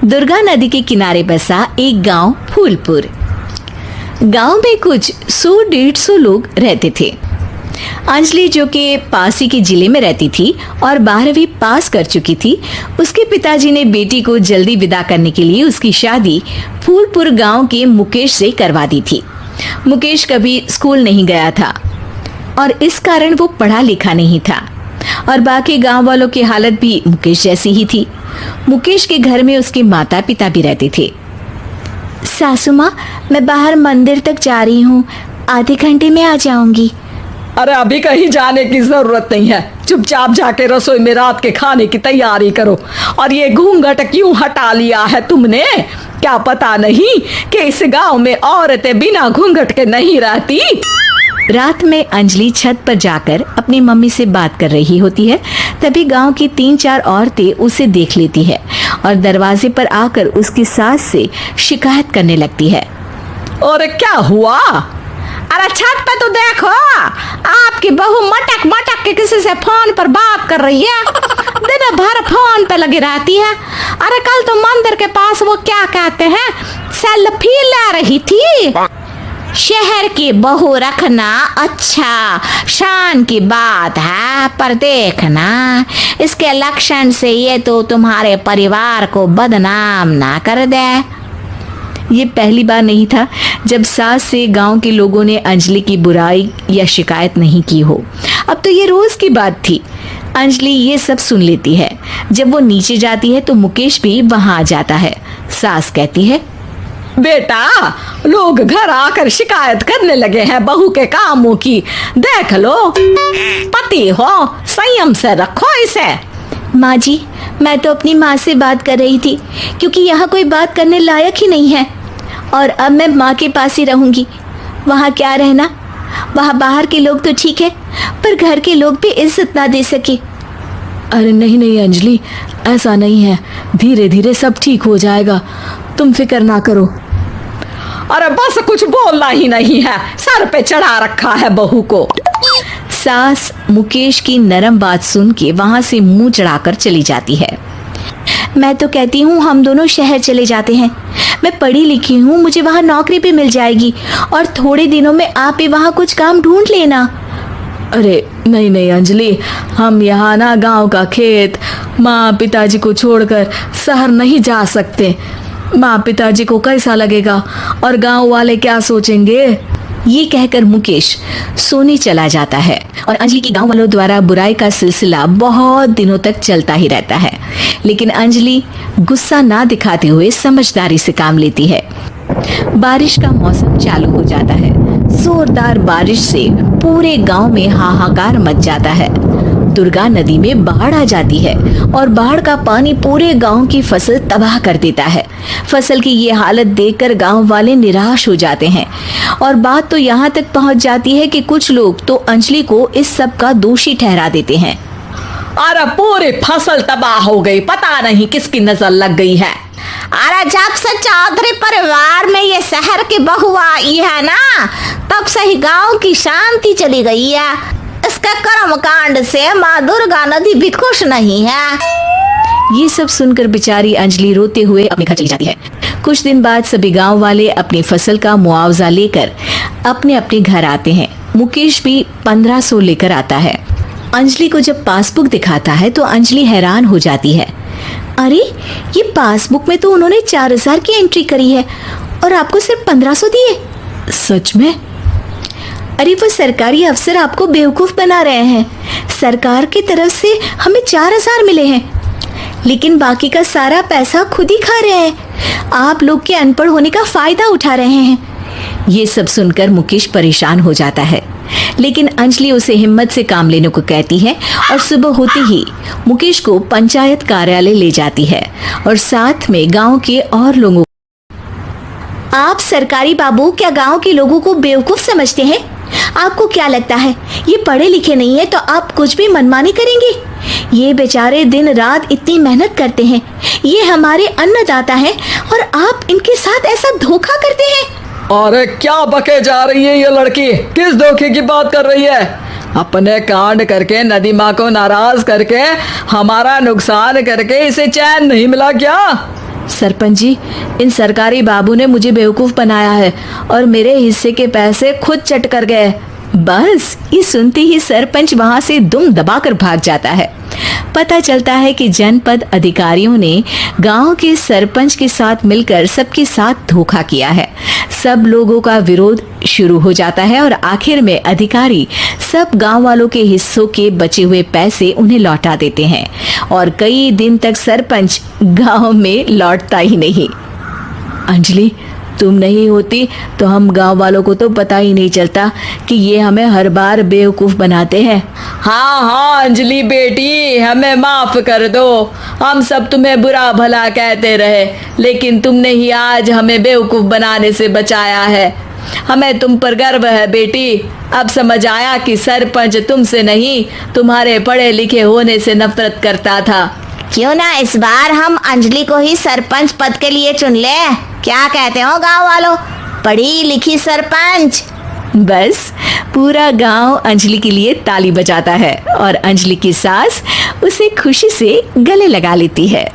दुर्गा नदी के किनारे बसा एक गांव फूलपुर। गांव में कुछ 100-150 लोग रहते थे। अंजलि, जो कि पास ही के जिले में रहती थी और 12वीं पास कर चुकी थी, उसके पिताजी ने बेटी को जल्दी विदा करने के लिए उसकी शादी फूलपुर गांव के मुकेश से करवा दी थी। मुकेश कभी स्कूल नहीं गया था और इस कारण वो पढ़ा लिखा नहीं था और बाकी गांव वालों की हालत भी मुकेश जैसी ही थी। मुकेश के घर में उसके माता पिता भी रहते थे। सासू माँ, मैं बाहर मंदिर तक जा रही हूँ, आधे घंटे में आ जाऊंगी। अरे अभी कहीं जाने की जरूरत नहीं है, चुपचाप जाके रसोई में रात के खाने की तैयारी करो। और ये घूंघट क्यों हटा लिया है तुमने? क्या पता नहीं कि इस गांव में औरतें बिना घूंघट के नहीं रहती? रात में अंजलि छत पर जाकर अपनी मम्मी से बात कर रही होती है। तभी गांव की 3-4 औरतें उसे देख लेती है और दरवाजे पर आकर उसकी सास से शिकायत करने लगती है। और क्या हुआ? अरे छत पे तो देखो, आपकी बहू मटक मटक के किसी से फोन पर बात कर रही है, दिन भर फोन पे लगी रहती है। अरे कल तो मंदिर के पास वो क्या कहते हैं, सेल्फी ले रही थी। शहर की बहू रखना अच्छा शान की बात है, पर देखना इसके लक्षण से ये तो तुम्हारे परिवार को बदनाम ना कर दे। ये पहली बार नहीं था जब सास से गांव के लोगों ने अंजलि की बुराई या शिकायत नहीं की हो। अब तो ये रोज की बात थी। अंजलि ये सब सुन लेती है। जब वो नीचे जाती है तो मुकेश भी वहां आ जाता है। सास कहती है, बेटा, लोग घर आकर शिकायत करने लगे हैं बहू के कामों की, देख लो। पति हो, संयम से रखो इसे। माँ जी, मैं तो अपनी माँ से बात कर रही थी, क्योंकि यहाँ कोई बात करने लायक ही नहीं है और अब मैं माँ के पास ही रहूंगी। वहाँ क्या रहना, वहाँ बाहर के लोग तो ठीक है, पर घर के लोग भी इज्जत ना दे सके। अरे नहीं नहीं अंजलि, ऐसा नहीं है, धीरे धीरे सब ठीक हो जाएगा, तुम फिक्र ना करो। अरे बस कुछ बोलना ही नहीं है, सर पे चढ़ा रखा है बहू को। सास मुकेश की नरम बात सुन के वहां से मुंह चढ़ाकर चली जाती है। मैं तो कहती हूँ हम दोनों शहर चले जाते हैं। मैं पढ़ी लिखी हूँ, मुझे वहाँ नौकरी भी मिल जाएगी और थोड़े दिनों में आप भी वहाँ कुछ काम ढूंढ लेना। अरे नहीं नहीं अंजलि, हम यहाँ ना गांव का खेत, माँ पिताजी को छोड़कर शहर नहीं जा सकते। माँ पिताजी को कैसा लगेगा और गांव वाले क्या सोचेंगे? ये कहकर मुकेश सोने चला जाता है और अंजलि की गांव वालों द्वारा बुराई का सिलसिला बहुत दिनों तक चलता ही रहता है। लेकिन अंजलि गुस्सा ना दिखाते हुए समझदारी से काम लेती है। बारिश का मौसम चालू हो जाता है। जोरदार बारिश से पूरे गांव में हाहाकार मच जाता है। दुर्गा नदी में बाढ़ आ जाती है और बाढ़ का पानी पूरे गांव की फसल तबाह कर देता है। फसल की ये हालत देखकर गांव वाले निराश हो जाते हैं और बात तो यहाँ तक पहुँच जाती है कि कुछ लोग तो अंजलि को इस सब का दोषी ठहरा देते हैं। अरे पूरी फसल तबाह हो गई, पता नहीं किसकी नजर लग गई है। अरे जब से चौधरी परिवार में ये शहर की बहू आई है ना, तब से ही गांव की शांति चली गई है। इसके कर्म कांड से माँ दुर्गा नदी भी खुश नहीं है। ये सब सुनकर बेचारी अंजलि रोते हुए अपने घर चली जाती है। कुछ दिन बाद सभी गांव वाले अपनी फसल का मुआवजा लेकर अपने अपने घर आते हैं। मुकेश भी 1500 लेकर आता है। अंजलि को जब पासबुक दिखाता है तो अंजलि हैरान हो जाती है। अरे, ये पासबुक में तो उन्होंने 4000 की एंट्री करी है और आपको सिर्फ 1500 दिए। सच में? अरे, वो सरकारी अफसर आपको बेवकूफ बना रहे हैं। सरकार की तरफ से हमें 4000 मिले हैं, लेकिन बाकी का सारा पैसा खुद ही खा रहे हैं। आप लोग के अनपढ़ होने का फायदा उठा रहे हैं। ये सब सुनकर मुकेश परेशान हो जाता है, लेकिन अंजलि उसे हिम्मत से काम लेने को कहती है और सुबह होते ही मुकेश को पंचायत कार्यालय ले जाती है और साथ में गांव के और लोगों। आप सरकारी बाबू क्या गांव के लोगों को बेवकूफ समझते हैं? आपको क्या लगता है ये पढ़े लिखे नहीं है तो आप कुछ भी मनमानी करेंगे? ये बेचारे दिन रात इतनी मेहनत करते हैं, ये हमारे अन्नदाता हैं और आप इनके साथ ऐसा धोखा करते हैं। अरे क्या बके जा रही है ये लड़की, किस धोखे की बात कर रही है? अपने कांड करके नदी माँ को नाराज करके हमारा नुकसान करके इसे चैन नहीं मिला क्या? सरपंच जी, इन सरकारी बाबू ने मुझे बेवकूफ बनाया है और मेरे हिस्से के पैसे खुद चट कर गए। बस ये सुनते ही सरपंच वहां से दुम दबाकर भाग जाता है। पता चलता है कि जनपद अधिकारियों ने गांव के सरपंच के साथ मिलकर सबके साथ धोखा किया है। सब लोगों का विरोध शुरू हो जाता है और आखिर में अधिकारी सब गांव वालों के हिस्सों के बचे हुए पैसे उन्हें लौटा देते हैं और कई दिन तक सरपंच गांव में लौटता ही नहीं। अंजलि, तुम नहीं होती तो हम गांव वालों को तो पता ही नहीं चलता कि ये हमें हर बार बेवकूफ बनाते हैं। हाँ हाँ अंजलि बेटी, हमें माफ कर दो। हम सब तुम्हें बुरा भला कहते रहे, लेकिन तुमने ही आज हमें बेवकूफ बनाने से बचाया है। हमें तुम पर गर्व है बेटी। अब समझ आया कि सरपंच तुमसे नहीं, तुम्हारे पढ़े लिखे होने से नफरत करता था। क्यों ना इस बार हम अंजलि को ही सरपंच पद के लिए चुन ले। क्या कहते हो गांव वालों? पढ़ी लिखी सरपंच। बस पूरा गांव अंजलि के लिए ताली बजाता है और अंजलि की सास उसे खुशी से गले लगा लेती है।